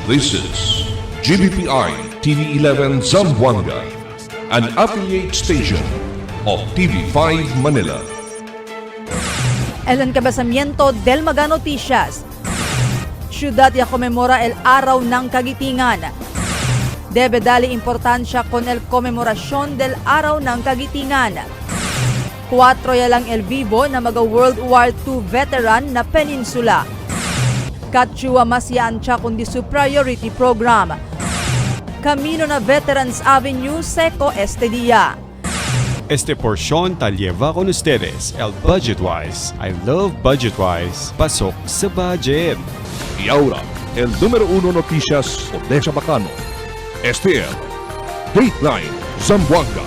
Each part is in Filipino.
This is GBPI TV11 Zamboanga, an affiliate station of TV5 Manila. El encabezamiento del Maga Noticias. Ciudad ya conmemora el Araw ng Kagitingan. Debe darle importancia con el conmemoración del Araw ng Kagitingan. 4 ya lang el vivo na mga World War II veteran na peninsula. Katsuwa masyan siya kundi su priority program. Camino na Veterans Avenue, Seco este día. Este porción tal lleva con ustedes el Budgetwise. I love Budgetwise. Pasok sa budget. Y ahora, el número 1 noticias Odessa Bacano. Este es Dateline Zamboanga.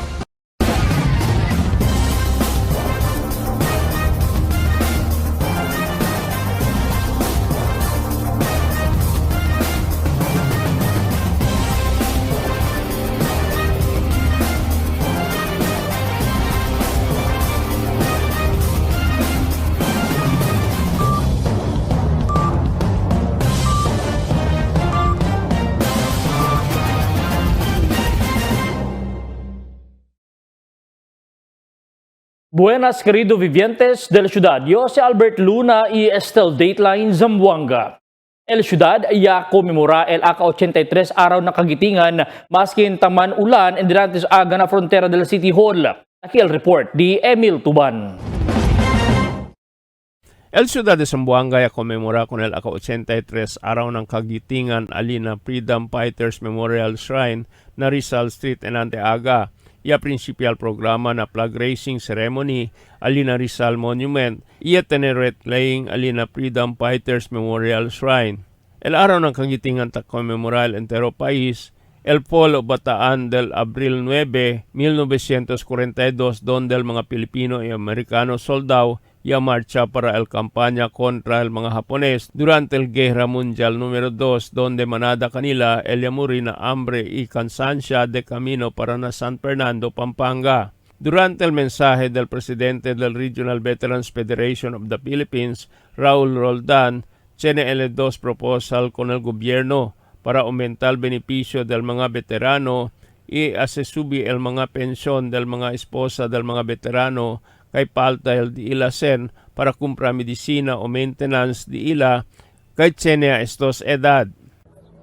Buenas, querido vivientes del ciudad. Yo soy Albert Luna y este Dateline Zamboanga. El ciudad ya conmemora el AK-83 araw ng Kagitingan maskin taman ulan en dirantes aga na frontera del City Hall. Aquí el report di Emil Tuban. El Ciudad de Zamboanga ya conmemora con el AK-83 araw ng Kagitingan alina Freedom Fighters Memorial Shrine na Rizal Street en Anteaga. Ya principal programa na flag raising ceremony alina Rizal Monument iya teneret laying alina Freedom Fighters Memorial Shrine. El araw ng Kagitingan ta conmemora el entero país el Polo Bataan del Abril 9, 1942 donde el mga Pilipino y Amerikano soldado ya marcha para el campaña contra el mga Japones durante el Guerra Mundial número 2 donde manada kanila el yamuri na hambre y cansancia de camino para na San Fernando, Pampanga. Durante el mensaje del presidente del Regional Veterans Federation of the Philippines, Raul Roldan, tiene el 2 proposal con el gobierno para aumentar el beneficio del mga veterano y asubi el mga pensyon del mga esposa del mga veterano kay palta el di ila sen para compra medicina o maintenance di ila kay tiene estos edad.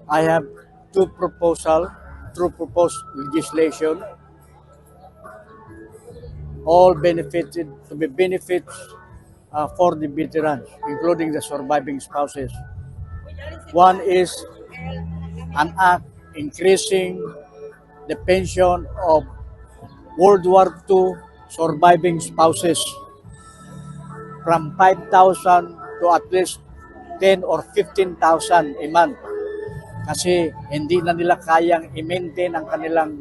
I have two proposed legislation, all benefited to be benefits for the veterans, including the surviving spouses. One is an act increasing the pension of World War II surviving spouses from 5,000 to at least 10 or 15,000 a month. Kasi hindi na nila kayang i-maintain ang kanilang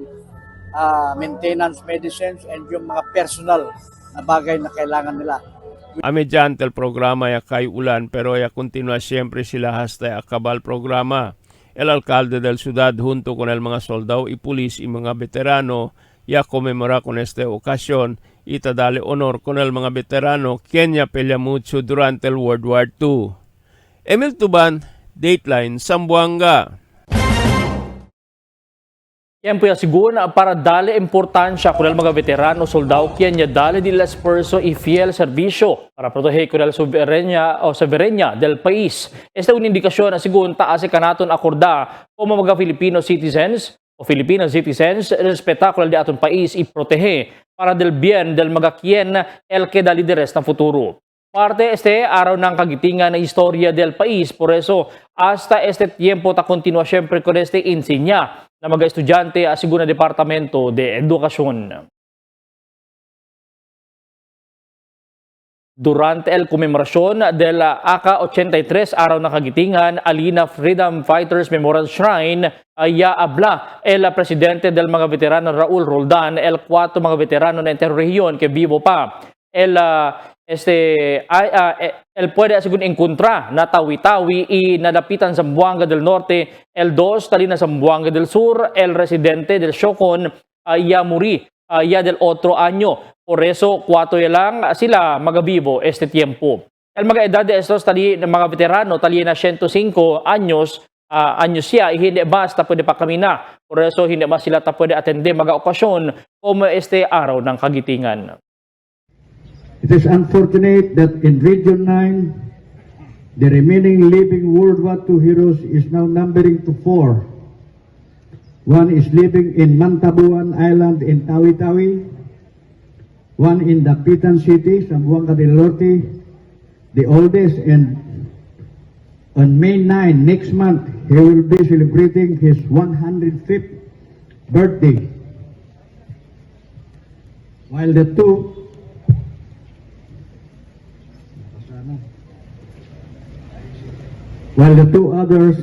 maintenance medicines and yung mga personal na bagay na kailangan nila. A mediante el programa ya kay ulan pero ya continua siempre sila hasta akabal programa. El alcalde del ciudad junto con el mga soldado y pulis y mga veterano ya conmemora con esta ocasión y te dale honor con el mga veterano quien ya pelea mucho durante el World War II. Emil Tuban, Dateline Zamboanga. Yan po yung siguro para dale importansya con el mga veterano soldado quien ya dale di esfuerzo y fiel servicio para proteger con el soberania del país. Esta es una indikasyon na siguro taas kanaton akorda como mga Filipino citizens o Filipino citizens respetakular di aton país y protege para del bien del mga quien el que da lideres ng futuro. Parte este araw ng Kagitingan na historia del país, por eso hasta este tiempo ta continua siempre con este insignia na mga estudyante a siguro Departamento de Edukasyon. Durante el conmemorasyon del AK-83 araw ng Kagitingan, alina Freedom Fighters Memorial Shrine, ay habla el presidente del mga veterano Raul Roldan, el 4 mga veterano na interregion que vivo pa. El puede según encontrar na Tawi-Tawi y nadapitan Zamboanga del Norte, el 2 talina Zamboanga del Sur, el residente del Siocon ya muri ya del otro año. Por eso, 4 lang sila magabibo este tiempo. El mga edad de estos tali ng mga veterano tali na 105 anyos anyo siya, hindi basta pwede pa kami na. Por eso hindi ba sila ta pwede atende mga okasyon como este araw ng kagitingan. It is unfortunate that in Region 9, the remaining living World War II heroes is now numbering to 4. One is living in Mantabuan Island in Tawi-Tawi, one in Dapitan City, Zamboanga del Norte, the oldest, and on May 9, next month, he will be celebrating his 105th birthday. While the two others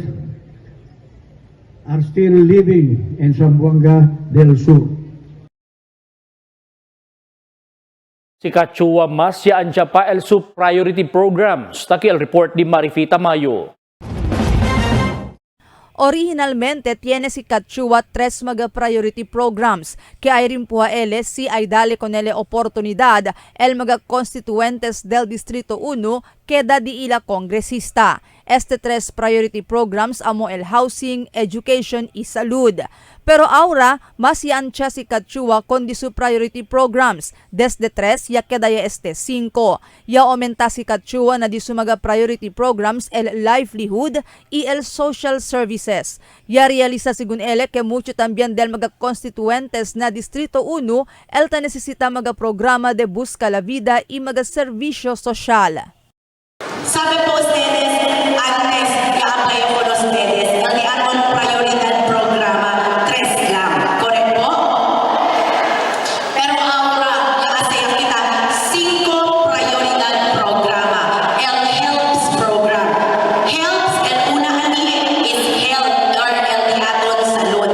are still living in Zamboanga del Sur. Si Kachua Masya Anja pa el Sub Priority Programs. Takil report di Marifita Mayo. Originalmente tiene si Kachua 3 mga priority programs que hay rin po a ele si ay dale con ele oportunidad el mga constituentes del Distrito 1 que da di ila kongresista. Este 3 priority programs amo el housing, education y salud. Pero ahora, mas yansya si Kachua con di su priority programs. Desde 3, ya quedaya este 5. Ya aumenta si Kachua na di su mga priority programs el livelihood y el social services. Ya realiza según ele que mucho también del mga constituentes na Distrito 1 el ta necesita mga programa de busca la vida y mga servisyo sosyal. Sabe po ustedes, antes i-apply ko los ustedes, ang aton prioridad programa, 3 lang. Correct po? Pero ahora, i-assign kita 5 prioridad programa. El HELPS program. HELPS, el una ani is health or el aton salud.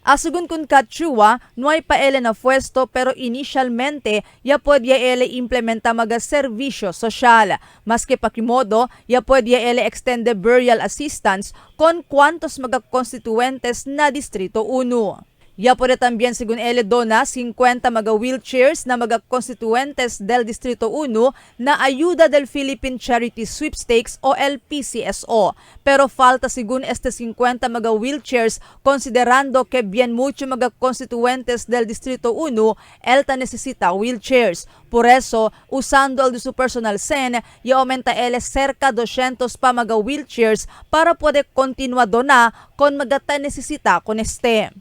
Asugun kun Kachua, no hay pa ele na puesto pero initialmente ya puede ele implementa mga servisyo sosyal. Maski pakimodo, ya puede ele extend the burial assistance con cuantos mga constituentes na Distrito 1. Ya puede también según ele dona 50 mga wheelchairs na mga constituentes del Distrito 1 na ayuda del Philippine Charity Sweepstakes o el PCSO. Pero falta según este 50 mga wheelchairs considerando que bien mucho mga constituentes del Distrito 1 el ta necesita wheelchairs. Por eso, usando el de su personal sen, ya aumenta ele cerca 200 pa mga wheelchairs para puede continuado na con mga ta necesita con este.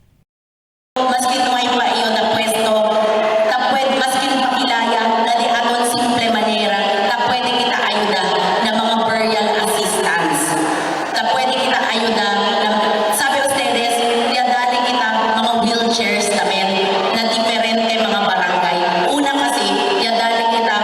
Maski no ay pa iyo na pwesto, tapwed maski pakilaya na di aton simple manera, tapwede kita ayuda na mga burial assistance. Tapwede kita ayuda na, sabi ustedes, dali kita mga wheelchairs namin na diferente mga barangay. Una kasi, dali kita,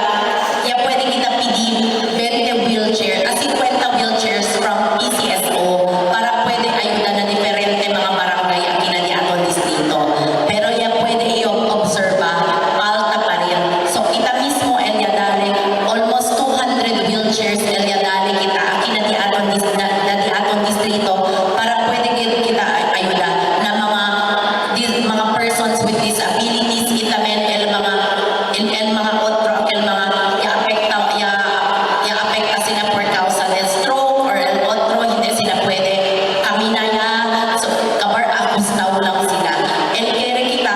pwede kita pidi 20 wheelchair, 50 wheelchairs from PCSO para pwede ayuda na diferente mga barangay ang kinadi aton distrito. Pero yan pwede iyong observa, palta pa rin. So kita mismo, Eliadale, almost 200 wheelchairs, Eliadale kita, ang kinadi aton distrito, para pwede kita ayuda na mga persons with disabilities, kita men, mga otro, mga ya-apekta sila por causa del stroke or el otro, hindi sila pwede kaminaya, so kabar akustaw lang sila. El kere kita,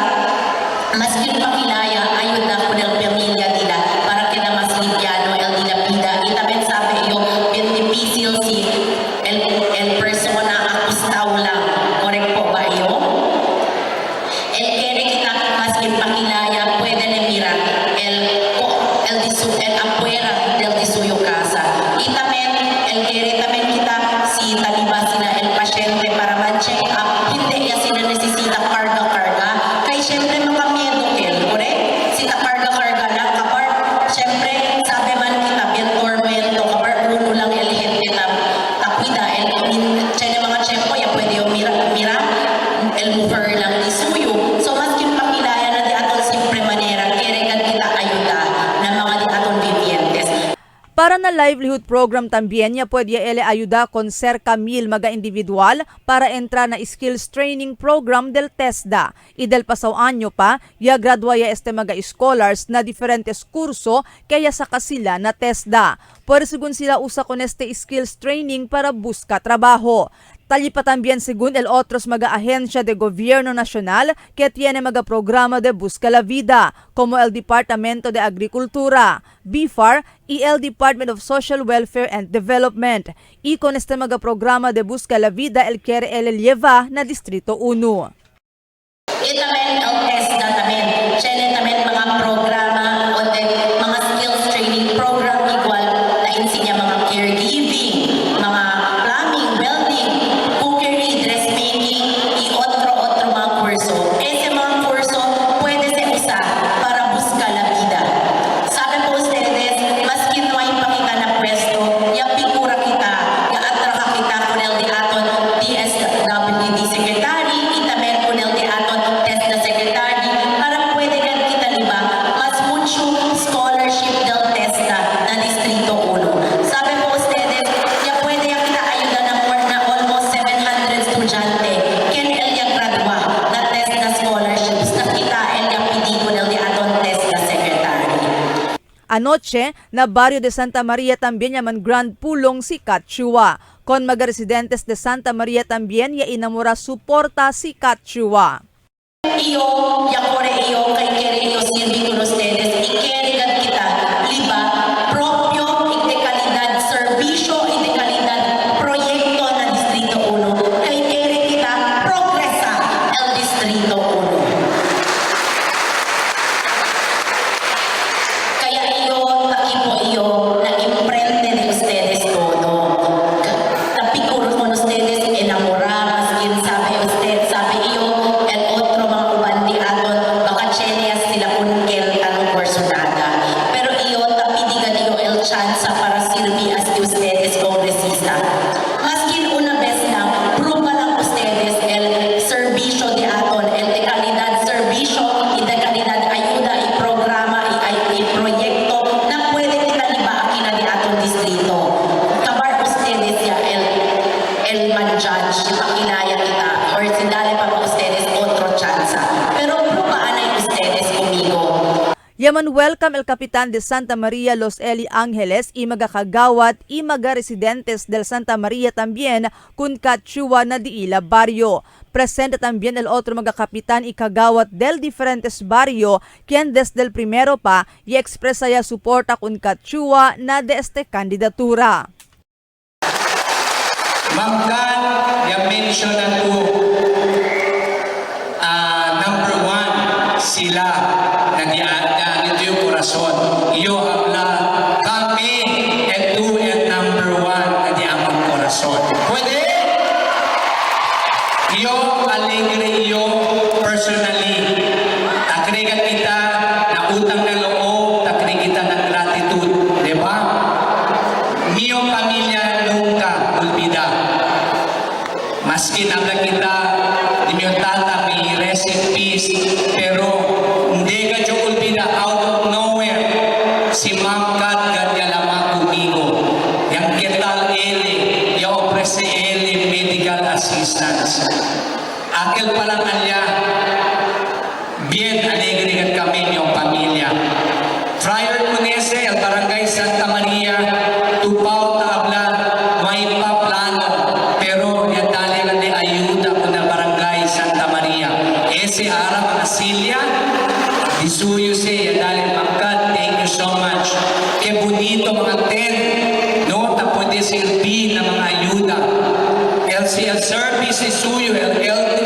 maski pakilaya, ayun na kung el pamilya nila, para kina mas libyano, el dilapida, itaben sabi yung difícil si el persona akustaw lang. Correct po ba iyo? El kere kita, maski pakilaya, pwede na mira, el afuera del disuyo casa. Itamen, el kere tamen kita, si taliba sila el pasyente para ma-check up, hindi ya sila necesita karga-karga. Kay syempre mga miedo kel, correct? Sita karga-karga lang, kapar, syempre, sabi man kita, bien tormento, kapar, uno lang el gente takwida, tiyan mga check ko, ya pwede yung mira, el mover lang isuyo. So, mas kinpakilaya na di aton simple manera, kere kan kita ayuda na mga di aton vivientes. Para na livelihood program también ya puede ele ayuda con cerca 1,000 mga individual para entrar na skills training program del TESDA. Y del pasaw anyo pa, ya gradua ya este mga scholars na diferentes kurso kaya sa kasila na TESDA. Por según sila usa con este skills training para busca trabajo. Talipa también según el otros agencia de gobierno nacional que tiene programa de Busca la Vida, como el Departamento de Agricultura, BIFAR y el Department of Social Welfare and Development. Y con este programa de Busca la Vida, el quiere el lleva na Distrito 1. Itamen el TESDA tamen, chene tamen mga programa o mga skills training program igual na insinya mga caregiving, mga plumbing, welding, cookery, dressmaking, y otro mga kurso. Ese mga kurso pwede se usar para buscar la vida. Sabi po ustedes, maski no hay pakita na pwesto, ya pikura kita, ya atraha kita con el di aton DSWD secretary, itamen con el di aton TESDA secretary, para pwede kan kita liba, mas mucho scholarship del TESDA na Distrito 1. Sabi po ustedes, ya pwede ya kita ayuda na more na almost 700 estudyante, ken el ya gradua na TESDA scholarships, na kita el ya pidi con el di aton TESDA secretary. Anoche, na barrio de Santa Maria también yaman grand pulong si Katchua. Con residentes de Santa Maria también ya inamura suporta si Katchua. Iyo, yakore iyo, kay kere iyo silbi con ustedes, ikerigan kita, liba, propio, de kalidad, serbisyo, de kalidad, proyekto na Distrito 1, kay kere kita, progresa el Distrito 1. Kaya iyo, takipo iyo, na imprende de ustedes todo. Tapicuro con ustedes, enamorar, maskin sabi usted, sabi iyo, el otro mga ubandi aton, baka chenyas sila unkel tanong personada. Pero iyo, tapidigan iyo el chance para sirvi as de ustedes kongresista. Maskin una vez na, prueba lang ustedes el servisyo de aton, el de kalidad servisyo, y de kalidad ayuda, y programa, y proyekto, na pwede kita liba aquí na di aton distrito. Kabar ustedes ya el man-judge, makinaya kita, or sindali pa po ustedes otro chance. Pero pruebaan ay ustedes conmigo. Yaman welcome el Kapitan de Santa Maria Los Eli Angeles y magakagawat y residentes del Santa Maria también kun Katchua na diila barrio. Presente también el otro kapitan y kagawat del diferentes barrio quien desde el primero pa y expresa ya suporta kun Katchua na de este kandidatura. Mangkan yang mention aku number one sila nag-iada ito yung korason. Iyo habla kami ito yung number one nag-iamang korason. Pwede? Iyo alegre iyo personally. Takrigan kita na utang na loob, takrigan kita ng gratitude. Diba? Mio pamilya nunca olvida. Maski nabla kita, di mio tata may rest in peace, pero hindi ka dyo olvida out of nowhere, si Ma'am Kat ganyan lamang kumigo. Yang ketal ele, yung ofrece ele medical assistance. Akil palang alya, bien alegre kami yung pamilya. Prior to nese, el barangay Santa Maria, Tupao Tabla, may paplano, pero yan dali lang di ayuda ko na barangay Santa Maria. Ese araw na Silya, disuyo siya, yan dali Mangkat, thank you so much. Que bonito mga tent, no? Ta pwede silbi na mga ayuda. LCL service isuyo, L3,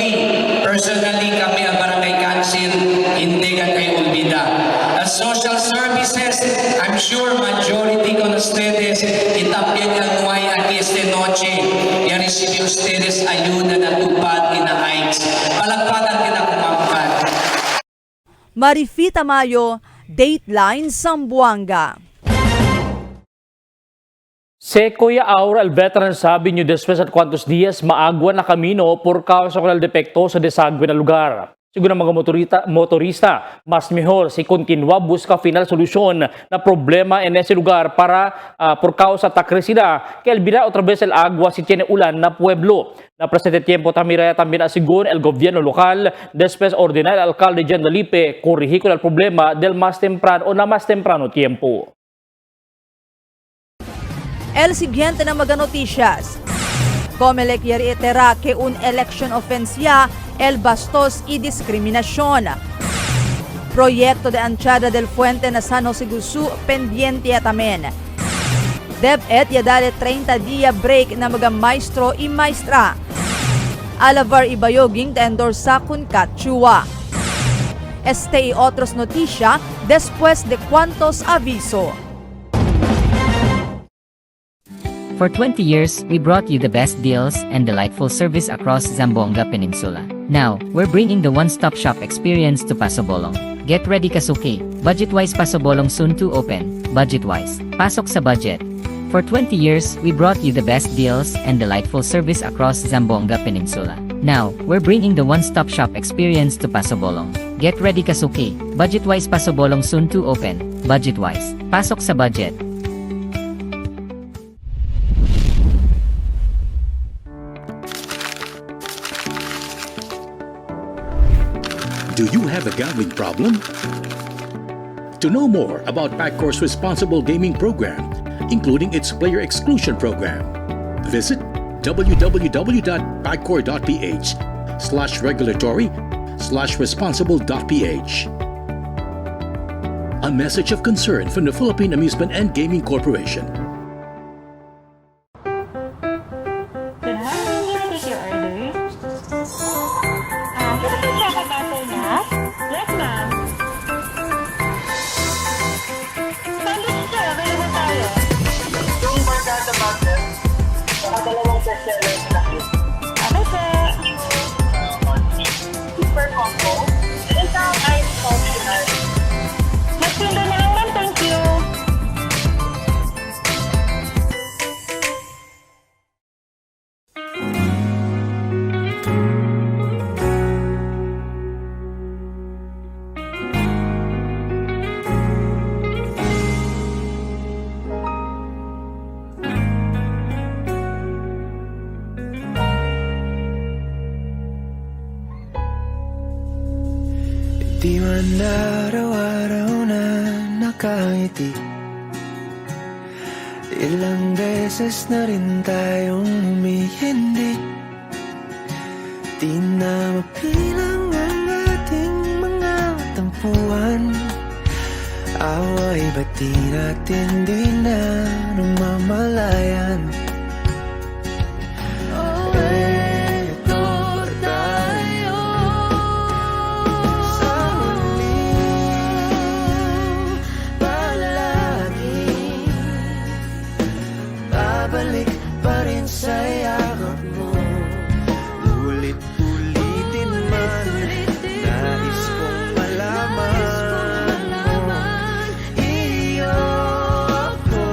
personally kami ang barangay council, hindi ka kayo olvida. Social services, I'm sure majority con ustedes y también el nuay aquí esta noche y recibe ustedes ayuda na tupad y na heights. Palagpanan kita kumampan. Marifita Mayo, Dateline Zamboanga. Se Kuya Aura, el veteran sabi niyo después at cuantos días maagwa na kamino por causa ng depekto sa desagwe na lugar. Siguro mga motorista, mas mejor si continua busca final solusyon na problema en ese lugar para por causa ta crecida que olvidar otra vez el agua si tiene ulan na pueblo. Na presente tiempo también asiguro el gobierno local después ordenar al alcalde Jan Dalipe corregir con el problema del más temprano tiempo. El siguiente na noticias. Comelec reitera que un election offense ya el bastos y discriminación. Proyecto de Anchada del Fuente na San Jose Gusu pendiente atamen. DepEd ya dale 30 dia break na mga maestro y maestra. Alavar ibayoging te endorsa kun Katchua. Este y otros noticia después de cuantos aviso. For 20 years, we brought you the best deals and delightful service across Zamboanga Peninsula. Now, we're bringing the one-stop shop experience to Pasobolong. Get ready Kasuki. Budget-wise Pasobolong soon to open. Budget-wise. Pasok sa budget. For 20 years, we brought you the best deals and delightful service across Zamboanga Peninsula. Now, we're bringing the one-stop shop experience to Pasobolong. Get ready Kasuki. Budget-wise Pasobolong soon to open. Budget-wise. Pasok sa budget. Do you have a gambling problem? To know more about Paccor's responsible gaming program, including its player exclusion program, visit www.pacor.ph/regulatory/responsible.ph. A message of concern from the Philippine Amusement and Gaming Corporation. Super combo. Isang ice optional. Mas ganda na lang, ma'am. Thank you. Di man araw-araw na nakangiti, ilang beses na rin tayong humihindi. Di na mapilang ang ating mga tampuhan. Away ba't di natin di na namamalayan? Babalik pa rin sa yakap mo, ulit-ulitin man. Nais kong malaman mo, iyo ako.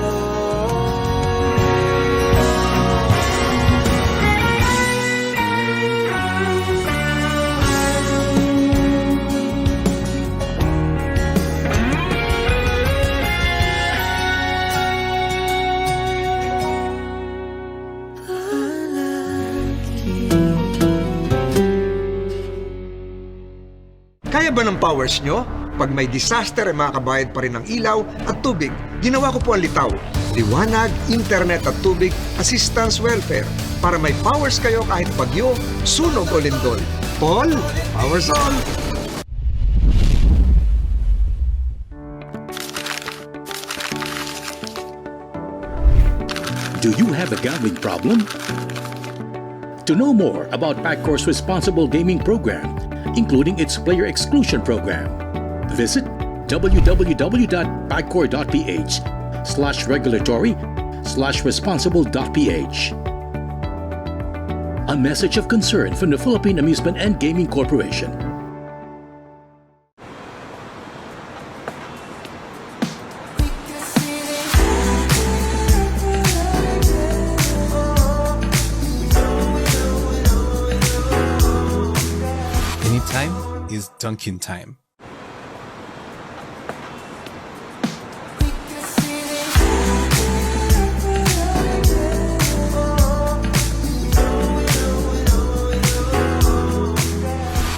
Kaya ba ng powers nyo? Pag may disaster ay makakabayad pa rin ng ilaw at tubig. Ginawa ko po ang litaw. Liwanag, internet at tubig, assistance welfare. Para may powers kayo kahit bagyo, sunog o lindol. Paul, powers on! Do you have a gambling problem? To know more about Paccor's responsible gaming program, including its player exclusion program, visit www.pacor.ph/regulatory/responsible.ph. A message of concern from the Philippine Amusement and Gaming Corporation. Anytime is Dunkin' time.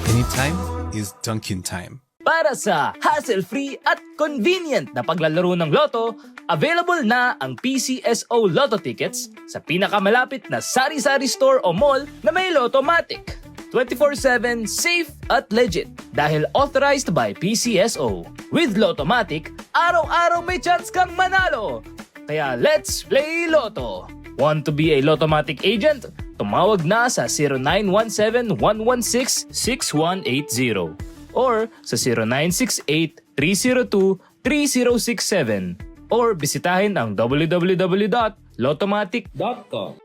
Anytime is Dunkin' time. Para sa hassle-free at convenient na paglalaro ng loto, available na ang PCSO Lotto tickets sa pinakamalapit na sari-sari store o mall na may Lottomatic. 24/7 safe at legit dahil authorized by PCSO. With Lottomatic, araw-araw may chance kang manalo. Kaya let's play Lotto. Want to be a Lottomatic agent? Tumawag na sa 0917-116-6180 or sa 0968-302-3067 or bisitahin ang www.lottomatic.com.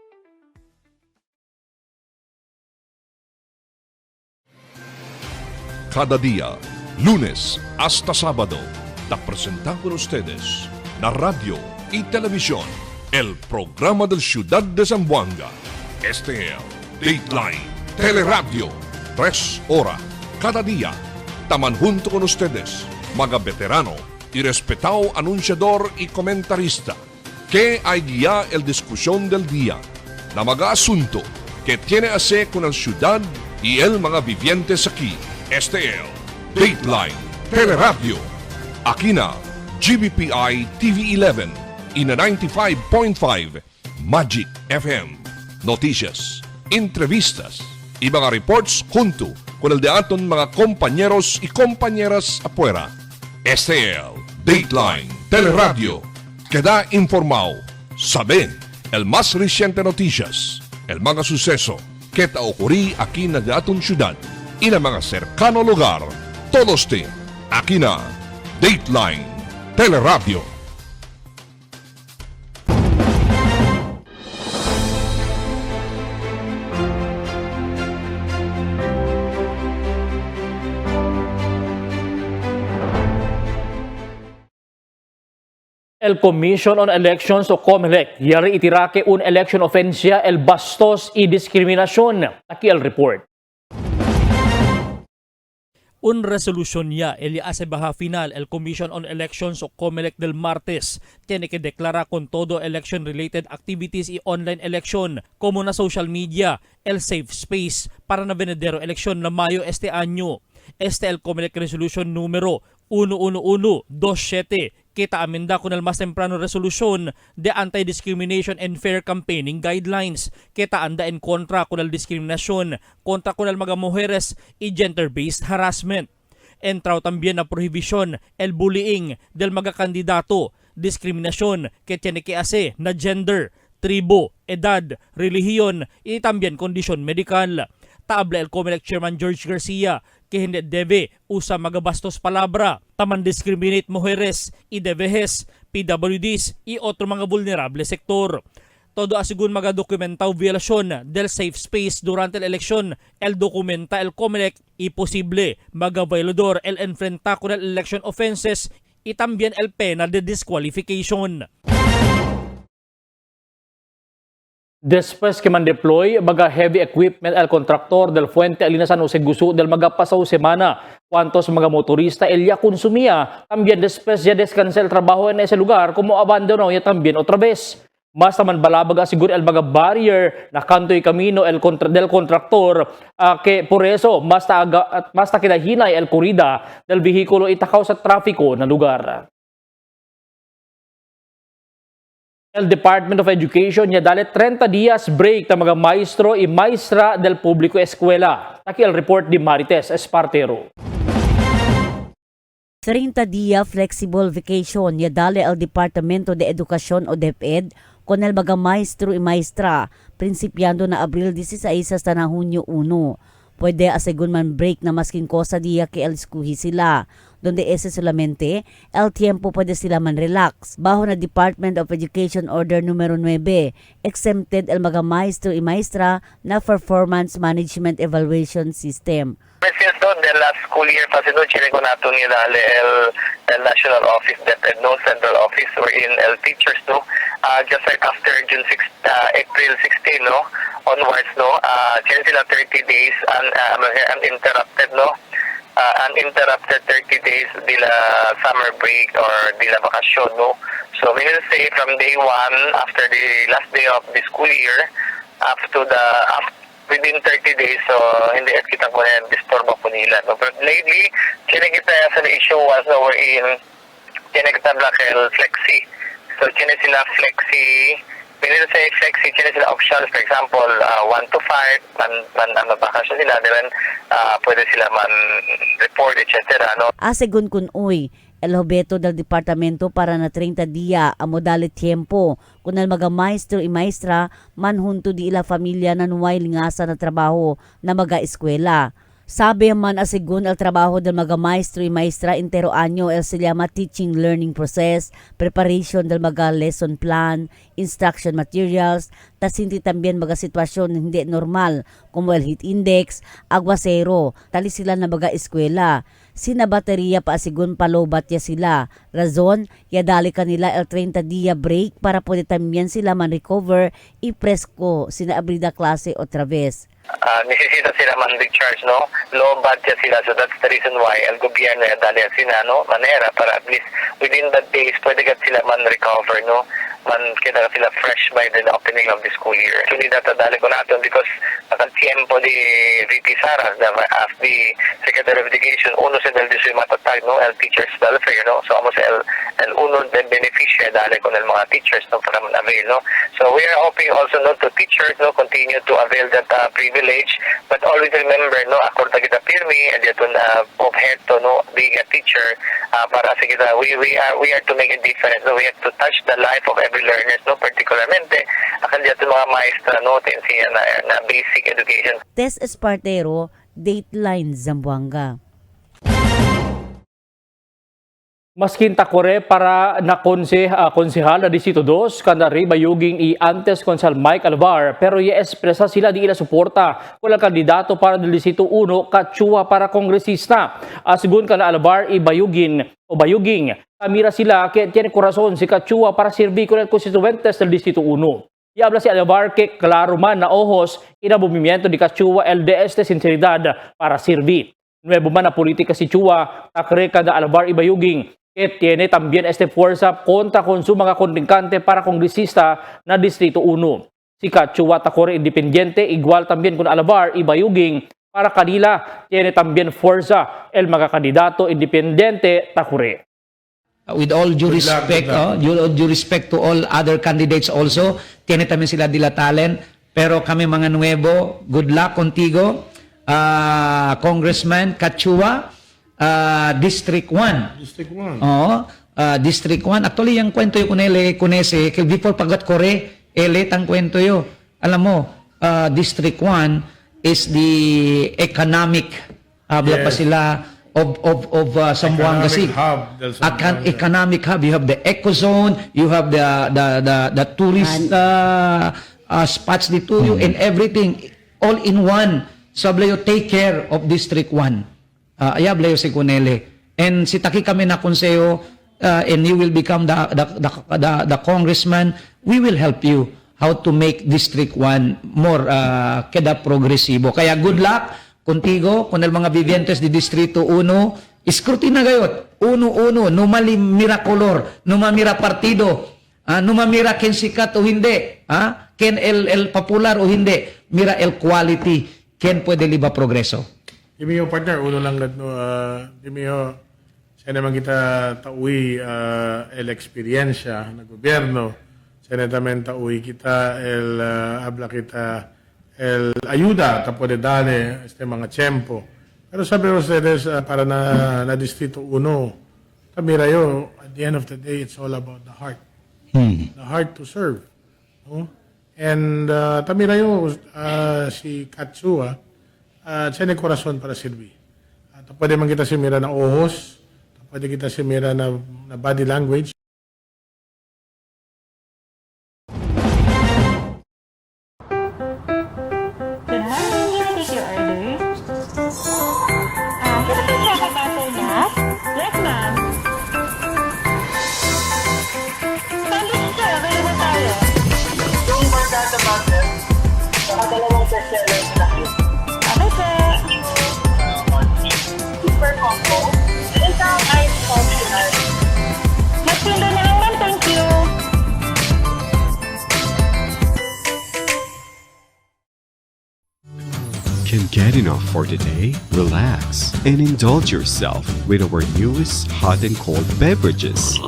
Cada día, lunes hasta sábado, te presentan con ustedes la radio y televisión, el programa del Ciudad de Zamboanga. Este es Dateline Teleradio, 3 horas cada día. Taman junto con ustedes, mga veterano y respetado anunciador y comentarista, que hay guía el discusión del día, na mga asunto que tiene a hacer con la ciudad y el mga vivientes aquí. Este es Dateline Teleradio. Aquí na GBPI TV11 y na 95.5 Magic FM. Noticias, entrevistas y mga reports junto con el de aton mga compañeros y compañeras afuera. Este es Dateline Teleradio. Queda informado, saben el más reciente noticias, el mga suceso que te ocurrí aquí na de aton ciudad y na mga cercano lugar. Todos te aquí na Dateline Teleradio. El Commission on Elections o COMELEC yari itirake un election offensia el bastos y discriminación. Aquí el report. Un resolución ya el hace baja final el Commission on Elections o COMELEC del martes tiene que declarar con todo election related activities y online election como na social media el safe space para na venidero election na Mayo este año. Este el COMELEC resolution número 11127 kita amenda con el más temprano resolution de Anti-Discrimination and Fair Campaigning Guidelines kita anda en kontra con el diskriminasyon kontra con el mga mujeres y gender-based harassment. Entrao también na prohibition el bullying del mga kandidato, diskriminasyon que tiene que hacer na gender, tribo, edad, relihiyon y también kondisyon medikal. Taable el COMELEC Chairman George Garcia que hindi debe usa magabastos palabra, taman discriminate mujeres y devejes, PWDs y otro mga vulnerable sektor. Todo asigun mga dokumentaw violasyon del safe space durante la eleksyon, el dokumenta el COMELEC y posible mga violador el enfrenta con el election offenses y también el pena de disqualification. Después que man-deploy mga heavy equipment al kontraktor del Fuente Alina San Jose Gusu del mga pasaw semana, cuantos mga motorista el ya consumía, también después ya descansó el trabajo en ese lugar como abandonó ya también otra vez. Mas naman balabag siguro el mga barrier na kanto y camino del kontraktor que por eso mas kinahinay el korida del vehikulo itakaw sa trafiko na lugar. El Department of Education niya dali 30 días break ng mga maestro y maestra del público eskwela. Aquí el report de Marites Espartero. 30 días flexible vacation niya dali el Departamento de Educación o DepEd con el mga maestro y maestra prinsipiando na Abril 16 hasta na Hunyo 1. Pwede asegun man break na maskin cosa dia que el eskuhi sila. Donde ese solamente, el tiempo puede sila man relax. Bajo na Department of Education Order numero 9, exempted el mga maestro y maestra na Performance Management Evaluation System. Since the last school year, pasinod chile ko nato nila el National Office, DepEd, no Central Office, wherein el teachers, no, just like after April 16, no, onwards, no, chile sila 30 days uninterrupted, no, uninterrupted 30 days dila summer break or dila vacation, no. So we will say from day 1 after the last day of the school year up to within 30 days, so hindi at kita ko na disturbo po nila. No? But lately, kita sa issue once na we're in, kita blakel flexi. So, sila flexi, pinili sa flexi, sila options, for example, 1 to 5, bakasyon sila, then pwede sila man-report, etc. No? Asegun kun uy, el hobeto del departamento para na 30 dia amo dali tiempo kunal maga maestro y maestra manhunto di ila familia na nuway lingasa na trabaho na maga eskwela. Sabi man asigun el trabajo del maga maestro y maestra entero año el se llama teaching learning process, preparation del maga lesson plan, instruction materials, tasinti tambien maga sitwasyon hindi normal como el heat index, aguacero, tali sila na maga eskwela. Sina baterya pa asigun palobat ya sila. Razon, ya dali kanila el 30 dia break para pwede también sila man recover y presko sina abrida klase otra vez. Necesita sila man recharge, no? Low budget sila, so that's the reason why el gobyerno dali sila, no? Manera para at least within that days pwede kat sila man recover, no? Man kita sila fresh by the opening of the school year. Actually, dali ko natin because ang tiempo di VP Sara, as the Secretary of Education, uno sa dali siya matatag, no? El teachers welfare, no? So, amo sa el uno de beneficia dali ko ng mga teachers, no? Para man-avail, no? So, we are hoping also, no, to teachers, no, continue to avail that privilege, but always remember, no, akorda kita pirmi, and yun objeto, no, being a teacher, para sa kita, we are to make a difference, no? We have to touch the life of every learners, no, particularmente akan dito mga maestra, no, tensiya na basic education. Tess Espartero, Dateline Zamboanga. Maskin takore para na konsehal na Distrito 2 kanari bayuging i antes konsal Mike Alvar pero i-espresa sila di ila suporta wala kandidato para del Distrito 1 katsua para kongresista. Asigun kana Alvar i bayuging kamira sila kaya tiene corazon si katsua para sirvi con el constituentes del Distrito 1. Iabla si Alvar que klaro man na ojos ina movimiento di katsua LDS de sinceridad para sirvi. Nuevo man na politika si Chua takre kada Alvar i bayuging que tiene también fuerza contra con su mga contrincante para kongresista na Distrito 1. Si Kachua Takore independiente, igual también con Alvar y Bayuging, para kanila tiene también fuerza el mga kandidato independiente Takore. With all due respect, due respect to all other candidates also, tiene también sila dilatalen, pero kami mga nuevo, good luck contigo, Congressman Kachua, District 1. District 1. Oo, District 1. Actually, yung kwento yung kunese, before pagat kore, tang kwento yo. Alam mo, District 1 is the economic hub pa sila of Zamboanga City. Economic hub. You have the Ecozone, you have the tourist spots dito, and everything all in one. So, you take care of District 1. Ayablayo si Kunele. And si Taki kami na konseyo, and you will become the congressman, we will help you how to make District 1 more keda progresibo. Kaya good luck contigo, kung mga vivientes di Distrito 1, iskrutina gayot, uno, numali mira color, numamira partido, numamira ken sikat o hindi, ken el popular o hindi, mira el quality, ken pwede liba progreso. Dimi yo partner, uno lang no, dimi yo siya naman kita taui el eksperyensya na gobyerno, siya naman taui kita el habla kita el ayuda ta puede dale este mga tiempo. Pero sabi ko ustedes para na Distrito 1, tamira yo, at the end of the day, it's all about the heart. The heart to serve. No? And tamira yo si Katsua, siya ni corazon para silbi. Pwede man kita simira na ojos, pwede kita simira na body language. Can I take your order? Can I check a bottle now? Yes, ma'am. Sandwich, sir. Available tayo. Yung barkada bottle, saka dalawang bestseller sa akin. Okay, sir. Super combo. Isang ice optional. Mas can't get enough for today? Relax and indulge yourself with our newest hot and cold beverages.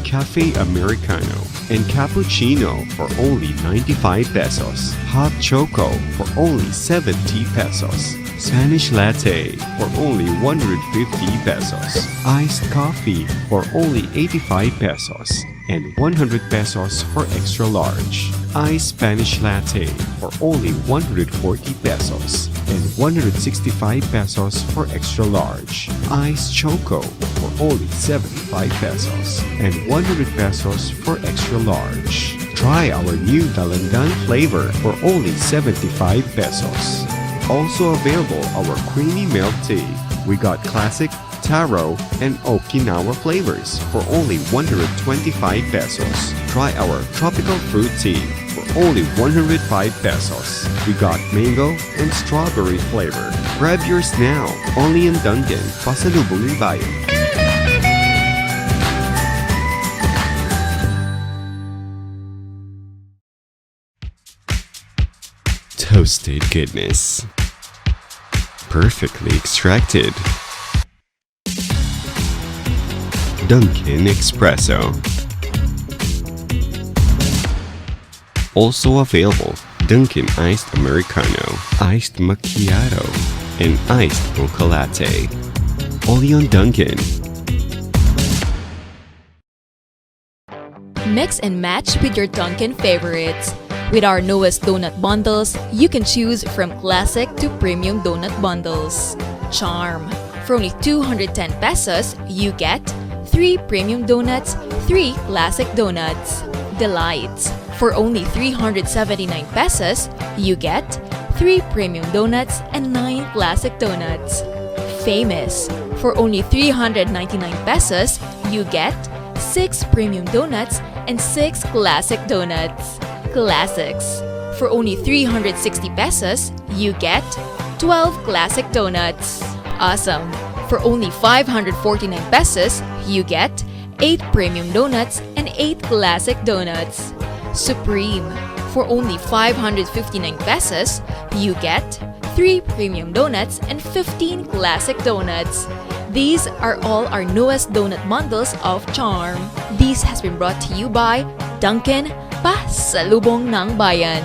Cafe Americano and Cappuccino for only 95 pesos. Hot Choco for only 70 pesos. Spanish Latte for only 150 pesos. Iced Coffee for only 85 pesos. And 100 pesos for extra large. Iced Spanish Latte for only 140 pesos. And 165 pesos for extra large. Iced Choco for only 75 pesos. And 100 pesos for extra large. Try our new Dalandan flavor for only 75 pesos. Also available our creamy milk tea. We got classic, taro, and Okinawa flavors for only 125 pesos. Try our tropical fruit tea for only 105 pesos. We got mango and strawberry flavor. Grab yours now, only in Dunkin', Pasalubong ng Bayan. Toasted goodness. Perfectly extracted. Dunkin' Espresso. Also available, Dunkin' Iced Americano, Iced Macchiato, and Iced Mocha Latte. Only on Dunkin'. Mix and match with your Dunkin' favorites. With our newest donut bundles, you can choose from classic to premium donut bundles. Charm. For only 210 pesos, you get 3 premium donuts, 3 classic donuts. Delights. For only 379 pesos, you get 3 premium donuts and 9 classic donuts. Famous. For only 399 pesos, you get 6 premium donuts and 6 classic donuts. Classics. For only 360 pesos, you get 12 classic donuts. Awesome. For only 549 pesos, you get 8 premium donuts and 8 classic donuts. Supreme. For only 559 pesos, you get 3 premium donuts and 15 classic donuts. These are all our newest donut bundles of Charm. This has been brought to you by Dunkin', Pasalubong ng Bayan.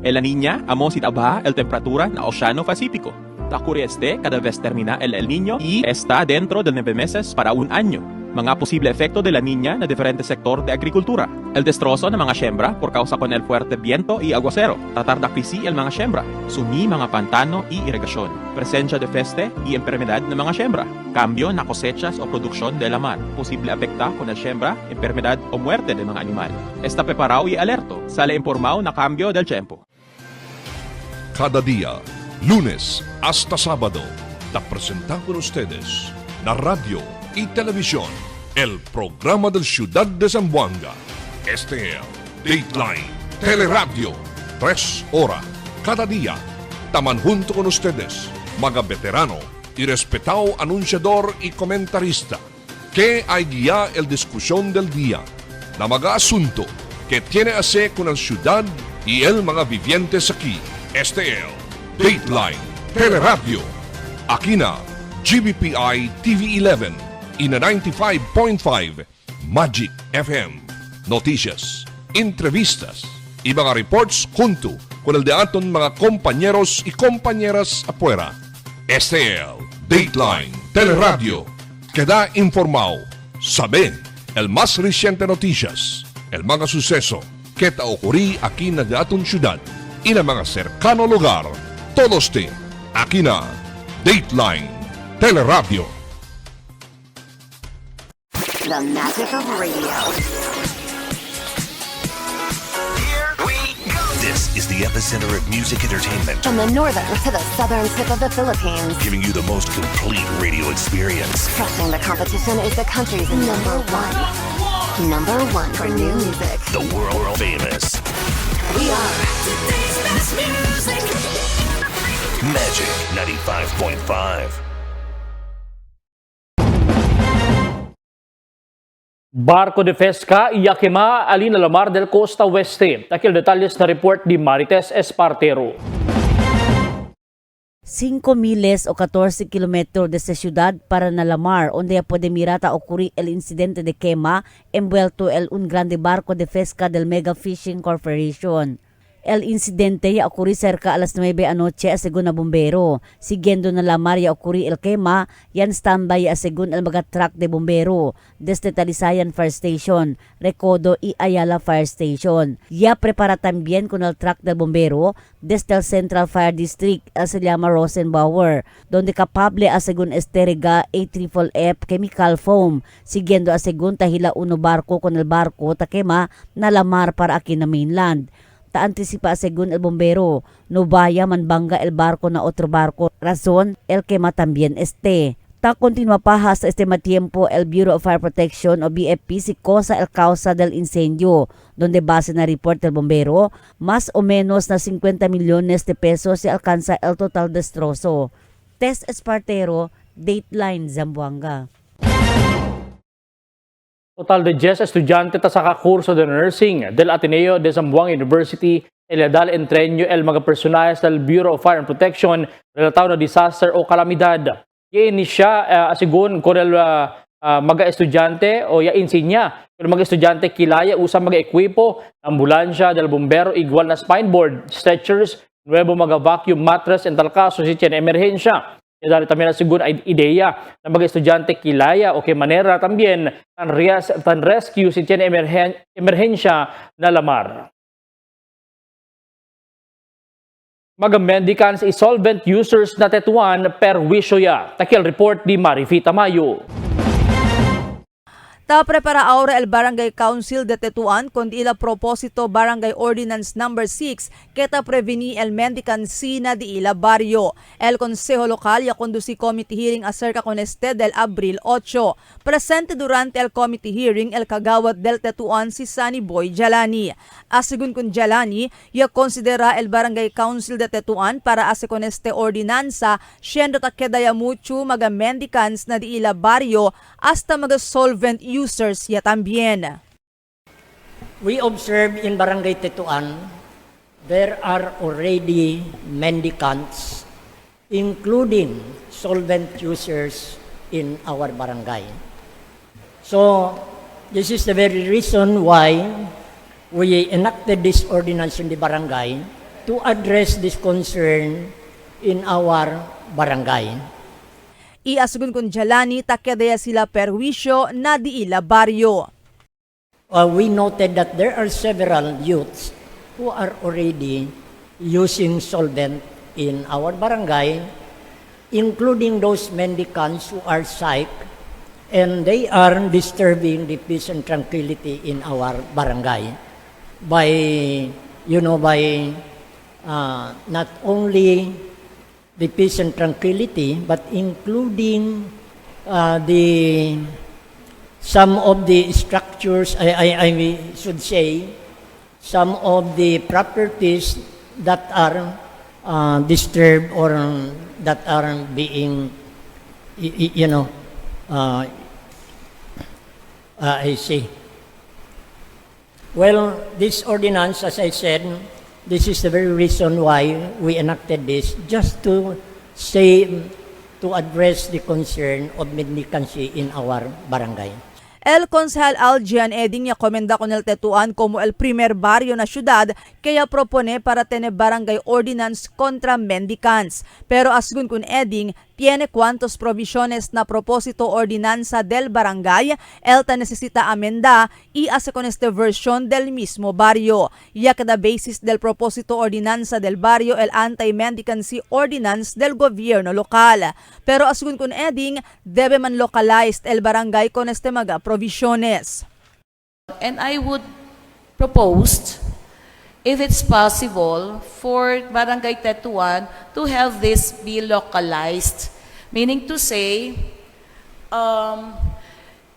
En la Niña, amo si tabaja el temperatura na Oceano Pacífico. Ocurre cada vez termina el Niño y está dentro de 9 meses para un año. Mga posible efecto de la Niña na diferente sector de agrikultura. El destrozo ng mga siembra por causa con el fuerte viento y aguacero. Tatarda krisi el mga siembra. Sumi mga pantano y irrigasyon. Presencia de peste y enfermedad ng mga siembra. Cambio na cosechas o produksyon de la mar. Posible afecta con el siembra, enfermedad o muerte de mga animal. Está preparado y alerto. Sale informado na cambio del tiempo. Cada día, lunes hasta sábado, te presentamos con ustedes la radio y televisión, el programa del Ciudad de Zamboanga. Este es Dateline Teleradio, 3 horas cada día. Taman junto con ustedes, mga veterano y respetado anunciador y comentarista, que hay guía el discusión del día, na mga asunto que tiene a hacer con la ciudad y el mga vivientes aquí. Este es Dateline Teleradio. Aquí na GBPI TV11 y na 95.5 Magic FM. Noticias, entrevistas y mga reports junto con el de aton mga compañeros y compañeras afuera. Este es Dateline Teleradio. Queda informado, sabe el más reciente noticias, el mga suceso que ta ocurrí aquí na de aton ciudad y na mga cercano lugar. Todos aquí na Dateline Teleradio. The magic of radio. This is the epicenter of music entertainment. From the northern to the southern tip of the Philippines. Giving you the most complete radio experience. Crushing the competition is the country's number one. Number one for new music. The world famous. We are today's best music. Magic 95.5. Barco de Pesca, Yakima, Alina Lamar del Costa Oeste. Takil detalles na report di Marites Espartero. 5 miles o 14 kilometro desde ciudad para na Lamar, onde puede mirata ocurrir el incidente de quema envuelto un grande barco de pesca del Mega Fishing Corporation. El incidente ya ocurrió cerca a las 9 anoche según na bombero. Siguiendo na Lamar ya ocurrió el quema, yan standby según el mga truck de bombero desde Talisayan Fire Station, Recodo y Ayala Fire Station. Ya prepara también con el truck del bombero desde el Central Fire District, se llama Rosenbauer, donde capable según esterega A3FF chemical foam. Siguiendo según tahila uno barco con el barco takema na Lamar para aquí na mainland. Ta anticipa según el bombero, no vaya manbanga el barco na otro barco, razón el quema también Ta continua pa hasta este tiempo el Bureau of Fire Protection o BFP si cosa el causa del incendio, donde base na report del bombero, más o menos na 50 millones de pesos se alcanza el total destrozo. Test Espartero, Dateline Zamboanga. Total de 10 estudyante sa kakurso de nursing del Ateneo de Zamboanga University iladal entreño el mga personajes del Bureau of Fire and Protection relatado na disaster o kalamidad. Yaini siya asigun ko del mga estudyante o ya insinya kung mga estudyante kilaya usang mga ekwipo, ambulansya del bombero igual na spine board, stretchers, nuevo mga vacuum mattress en tal caso si tiene emerhensya. Dahil también siguro ay ideya ng mga estudyante kilaya o kay manera también tan rescue si tiene emerhensya na Lamar. Mga mendicants i solvent users na tetuan per wisyo ya. Takil report di Marifita Mayo. Ta prepara ahora el Barangay Council de Tetuan con ila propósito Barangay Ordinance number 6 que ta preveni el mendicancy na di ila barrio. El Consejo Local ya conduci committee hearing acerca con este del Abril 8. Presente durante el committee hearing el kagawad del Tetuan si Sunny Boy Jalani. Asigun con Jalani, ya considera el Barangay Council de Tetuan para ase con este ordinansa siendo ta kedaya mucho mga mendicants na di ila barrio hasta mga solvent users ya también. We observe in Barangay Tetuan, there are already mendicants, including solvent users in our barangay. So, this is the very reason why we enacted this ordinance in the barangay to address this concern in our barangay. Iasugun kun Jalani takedaya sila perwisyo na di ila baryo. We noted that there are several youths who are already using solvent in our barangay, including those mendicants who are sick, and they are disturbing the peace and tranquility in our barangay by not only the peace and tranquility, but including some of the structures, I should say, some of the properties that are disturbed or that are being, I see. Well, this ordinance, as I said, this is the very reason why we enacted this, just to address the concern of mendicancy in our barangay. El Consejal Algian Eding ya komenda con el Tetuan como el primer barrio na syudad kaya propone para tener barangay ordinance contra mendicants. Pero asgun kun Eding, tiene cuantos provisiones na propósito ordinanza del barangay, el ta necesita amenda y hace con este versión del mismo barrio. Ya que the basis del propósito ordinanza del barrio el anti-mendicancy ordinance del gobierno lokal. Pero asgun kun Eding, debe man localized el barangay con este mga provisiones. And I would propose, if it's possible, for Barangay Tetuan to have this be localized, meaning to say,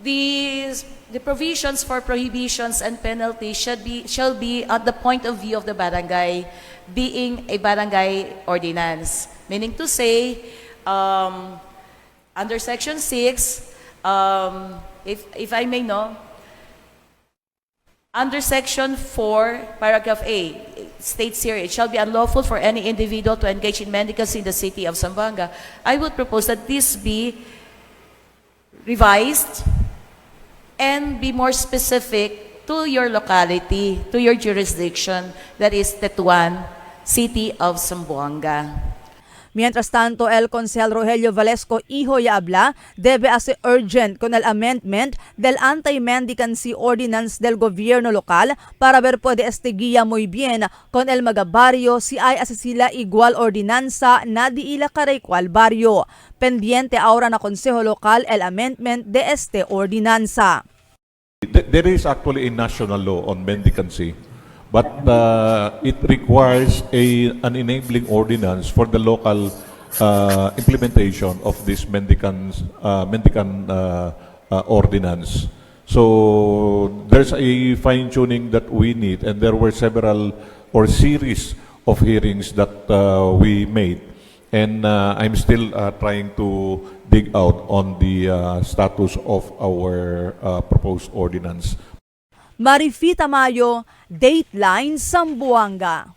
the provisions for prohibitions and penalties shall be at the point of view of the barangay, being a barangay ordinance, meaning to say, under Section 6, if I may know, Under Section 4, Paragraph A, it states here, it shall be unlawful for any individual to engage in mendicancy in the city of Zamboanga. I would propose that this be revised and be more specific to your locality, to your jurisdiction, that is Tetuan, city of Zamboanga. Mientras tanto, el Consel Rogelio Valesco Hijo y habla debe hacer urgent con el amendment del Anti-Mendicancy Ordinance del gobierno local para ver puede guía muy bien con el mga barrio si hay así sila igual ordinanza na di ila karay cual barrio. Pendiente ahora na Consejo Local el amendment de este ordinanza. There is actually a national law on mendicancy, but it requires an enabling ordinance for the local implementation of this mendicant ordinance. So there's a fine-tuning that we need, and there were several or series of hearings that we made. And I'm still trying to dig out on the status of our proposed ordinance. Marifita Mayo, Dateline Zamboanga.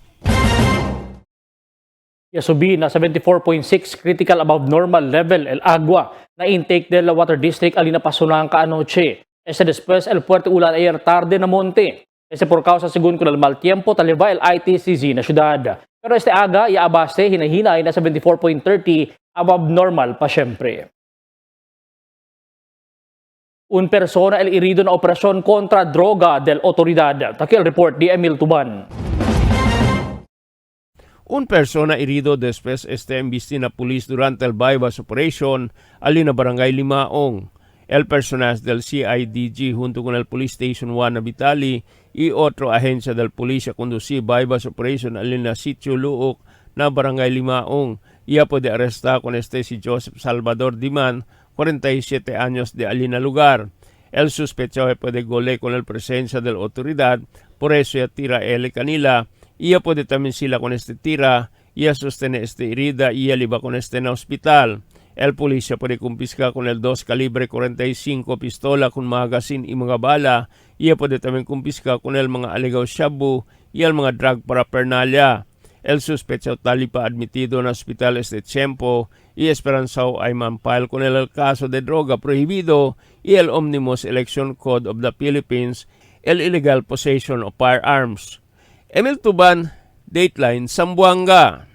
Yasubi na 74.6 critical above normal level el agua na intake del Water District alina pasunang kaanoche. Ese después el fuerte ulan ayer tarde na monte. Ese por causa según con el mal tiempo taliba el ITCZ na syudad. Pero este aga iaabaste hinahinay na 74.30 above normal pa syempre. Un persona el irido na operasyon kontra droga del otoridad. Takil report di Emil Tuban. Un persona herido después este embiste na pulis durante el bypass operation alina barangay Limaong. El personal del CIDG junto con el Police Station 1 na Vitali y otro agencia del polisya conduci bypass operation alina Sitio Luok na barangay Limaong. Ia puede arresta con este si Joseph Salvador Diman, 47 años de alina lugar. El sospechoso puede gole con el presencia de la autoridad, por eso ya tira el kanila. Ia puede también sila con este tira, ia sostene este herida y ia liba con este na hospital. El polisya puede kumpiska con el 2 calibre 45 pistola con magazine y mga bala. Ia puede también kumpiska con el mga aligaw shabu y el mga drug paraphernalia. El sospechoso tali pa admitido na hospital este tiempo y esperanzao ay mampile con el caso de droga prohibido y el Omnibus Election Code of the Philippines, el illegal possession of firearms. Emil Tuban, Dateline, Zamboanga.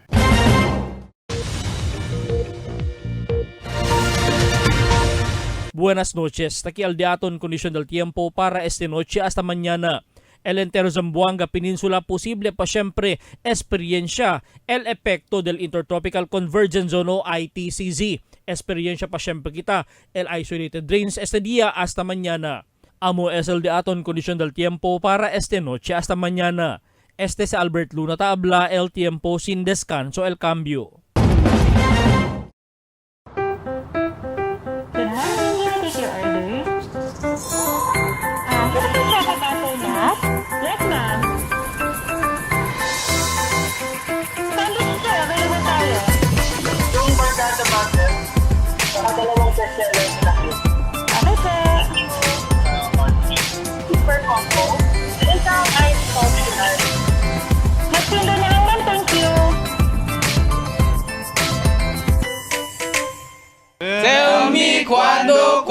Buenas noches. Takialdeaton kondisyon del tiempo para esta noche hasta mañana. El entero Zamboanga Peninsula posible pa siyempre experiencia el epekto del Intertropical Convergence Zone o ITCZ. Experiencia pa siyempre kita el isolated rains este día hasta mañana. Amo es el de aton kondisyon del tiempo para esta noche hasta mañana. Este si Albert Luna tabla el tiempo sin descanso el cambio. Yes, ma'am. Sandwich sir, available tayo. Yung barkada butter, saka dalawang bestseller na cute. Okay, sir. Super combo. Isang ice optional. Mas pindo na lang, ma'am. Thank you. Tell me cuando.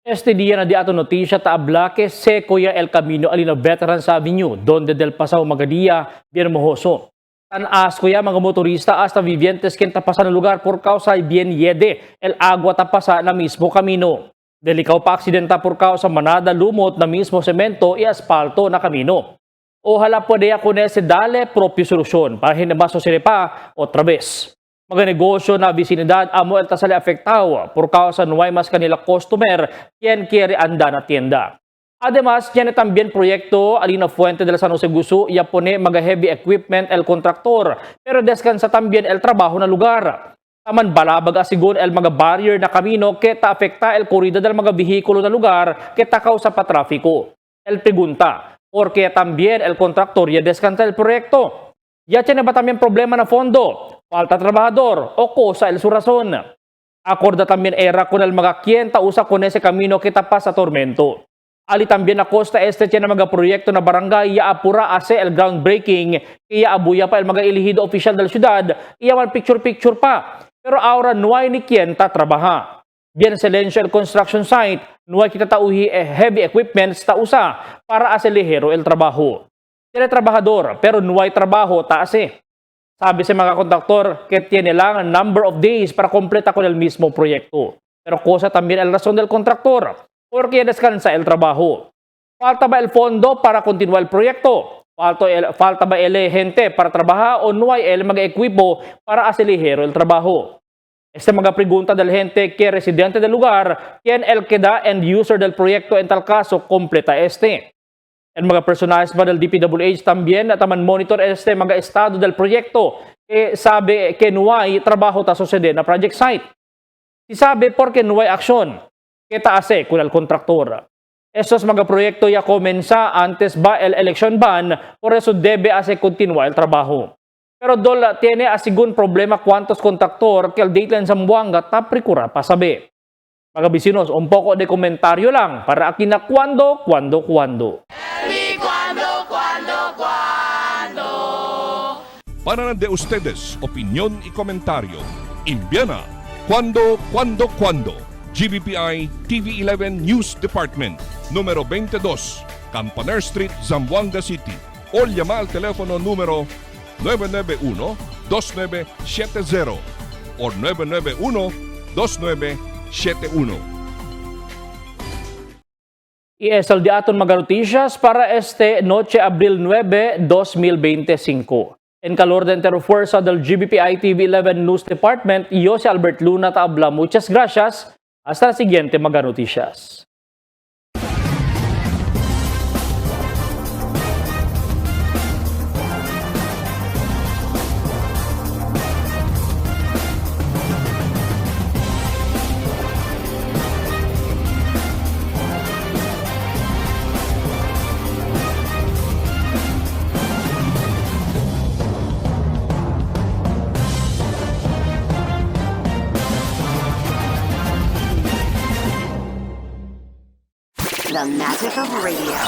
Este día na di ato notisya taabla que Sequoia El Camino alina Veterans Avenue, donde del Pasao Magadia, bien mohoso. Tanas ko ya mga motorista hasta vivientes quien tapasan ng lugar por causa bien yede el agua tapasa na mismo kamino. Delikaw pa aksidenta por causa manada lumot na mismo semento y asfalto na kamino. Ojalá puede ako se dale propio solusyon para hindi masosire pa otra vez. Mga negosyo na visinidad amo el tasali afectawa por causa no hay mas kanila customer quien quiere anda na tienda. Además, tiene también proyecto alina fuente de la San Jose Gusu y pone mga heavy equipment el contractor pero descansa también el trabajo na lugar. Taman balabag asigon el mga barrier na kamino que ta afecta el corrida del mga bihikulo na lugar que takaw sa patrafiko. El pregunta, porque también el contractor ya descanta el proyecto. Ya tiene ba también problema na fondo, falta trabajador o cosa el su razón. Acorda también era con el mga quien usa con ese camino que tapa sa tormento. Ali también na costa este tiene mga proyekto na barangay ya apura ase el groundbreaking kaya abuya pa el mga elegido oficial del syudad iya man picture pa. Pero ahora nuay ni quien trabaha. Bien silencio el construction site, nuay kita tauhi heavy equipments usa para ase ligero el trabaho. Tiene trabajador pero nuay trabaho ase. Sabi sa mga kontraktor que tiene lang number of days para completa con el mismo proyecto. Pero cosa también el razón del contractor. Porque descansa el trabajo. Falta ba el fondo para continuar el proyecto? Falta ba el gente para trabajar o no hay el mga equipo para hacer ligero el trabajo? Esta mga pregunta del gente que residente del lugar, quien el que da end user del proyecto en tal caso completa este. El mga personajes ba del DPWH también taman monitor este mga estado del proyecto que sabe que no hay trabajo ta sucede na project site. Si sabe porque no hay aksyon. Kita ase con el contractor. Esos mga proyekto ya comenza antes ba el election ban, por eso debe ase continuar el trabajo. Pero dol tiene asigun problema cuantos contractor que el dateline sa Zamboanga taprikura pa sabi. Mga bisinos, un poco de komentaryo lang para aquí na cuando. Para de ustedes, opinión y comentario. Envíana cuando. GBPI TV11 News Department, número 22, Campaner Street, Zamboanga City. O llama al teléfono número 991-2970 o 991-2971. Y es el día aton mga noticias para este noche, Abril 9, 2025. En calor de interfuerza del GBPI TV11 News Department, yo si Albert Luna Tabla. Muchas gracias. Hasta la siguiente mga noticias. The magic of radio.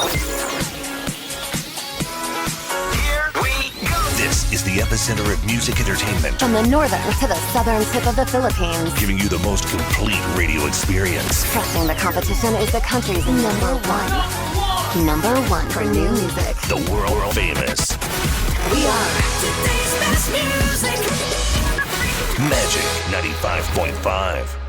Here we go. This is the epicenter of music entertainment. From the northern to the southern tip of the Philippines. Giving you the most complete radio experience. Crushing the competition is the country's number one. Number one for new music. The world famous. We are today's best music. Magic 95.5.